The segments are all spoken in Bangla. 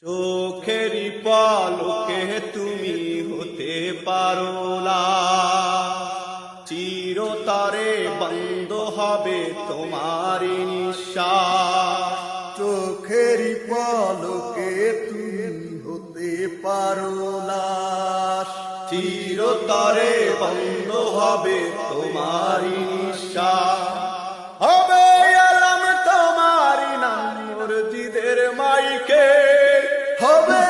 চোখেরই পলকে তুমি হতে পারো লাশ, চিরতরে বন্ধ হবে তোমারই নিঃশ্বাস। চোখেরই পলকে তুমি হতে পারো লাশ, চিরতরে বন্ধ হবে তোমারই নিঃশ্বাস। হবে আলম তোমারই নাম মুর্জিদের মাইকে, হবে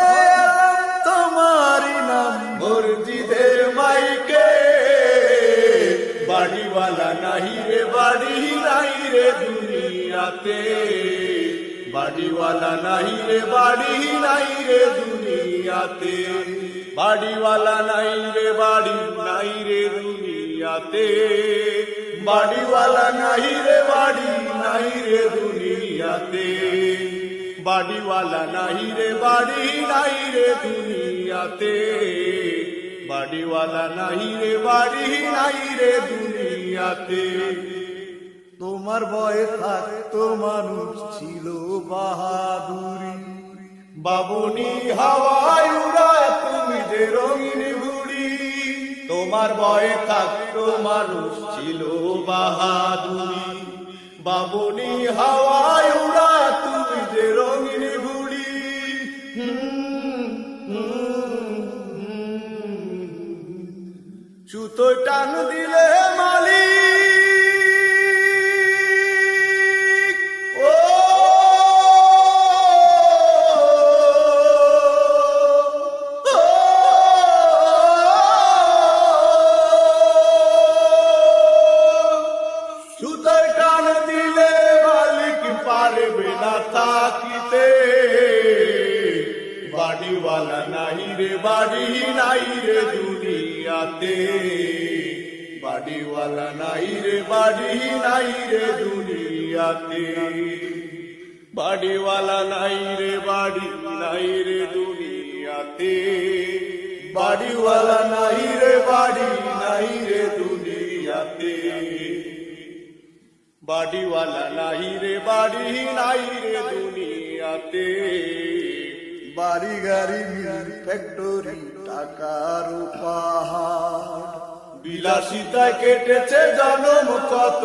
তোমারই নাম মুর্জিদের মাইকে। বাড়িওয়ালা নাহি রে বাড়ি নাই রে দুনিয়াতে, বাড়িওয়ালা নাহি রে বাড়ি নাই রে দুনিয়াতে, বাড়িওয়ালা নাই রে বাড়ি নাই রে দুনিয়াতে, বাড়িওয়ালা নাই রে বাড়ি নাই রে দুনিয়াতে, বাড়িওয়ালা নাই রে বাড়ি নাই রে দুনিয়াতে, বাড়িওয়ালা নাই রে বাড়ি নাই রে দুনিয়াতে। তোমার ভয়ে থাকতো মানুষ ছিল বাহাদুরি, বাবুনি হাওয়ায় উড়ায় তুমি যে রঙিন ঘুড়ি। তোমার ভয়ে থাকতো মানুষ ছিল বাহাদুরি, বাবুনি হাওয়ায় উড়ায় তুমি যে রঙিন ঘুড়ি। সুতোয় টান দিলে মালিক, ও সুতোয় টান দিলে মালিক পারবে না থাকিতে। বাড়িওয়ালা নাই রে বাড়ি নাই রে দুনিয়াতে, বাড়িওয়ালা নাই রে বাড়ি নাই রে দুনিয়াতে, বাড়িওয়ালা নাই রে বাড়ি নাই রে দুনিয়াতে, বাড়িওয়ালা নাই রে বাড়ি নাই রে দুনিয়াতে, বাড়িওয়ালা নাই রে বাড়ি নাই রে দুনিয়াতে। বাড়ি গাড়ি মিল ফ্যাক্টরি টাকার পাহাড়, বিলাসিতায় কেটেছে জনম কত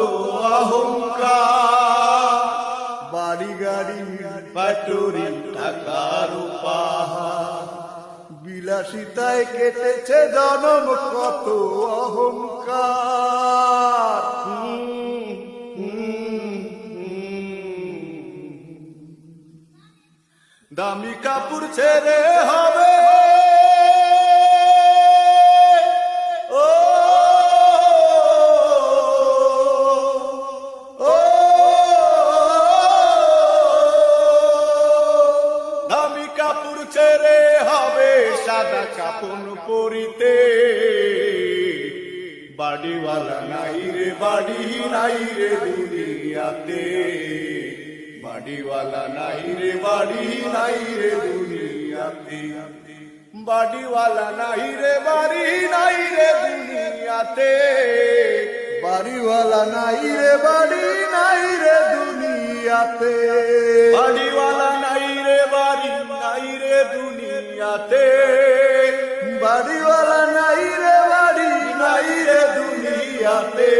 অহংকার। বাড়ি গাড়ি মিল ফ্যাক্টরি টাকার পাহাড়, বিলাসিতায় কেটেছে জনম কত অহংকার। দামি কাপড় ছেড়ে হবে ও ও দামি কাপড় ছেড়ে হবে সাদা কাপড় পরিতে। বাড়িওয়ালা নাই রে বাড়ি নাই রে দুনিয়াতে, বাড়িওয়ালা নাই রে বাড়ি নাই রে দুনিয়াতে, বাড়িওয়ালা নাই রে বাড়ি নাই রে দুনিয়াতে, বাড়িওয়ালা নাই রে বাড়ি নাই রে দুনিয়াতে, বাড়িওয়ালা নাই রে বাড়ি নাই রে দুনিয়াতে, বাড়িওয়ালা নাই রে বাড়ি নাই রে দুনিয়াতে।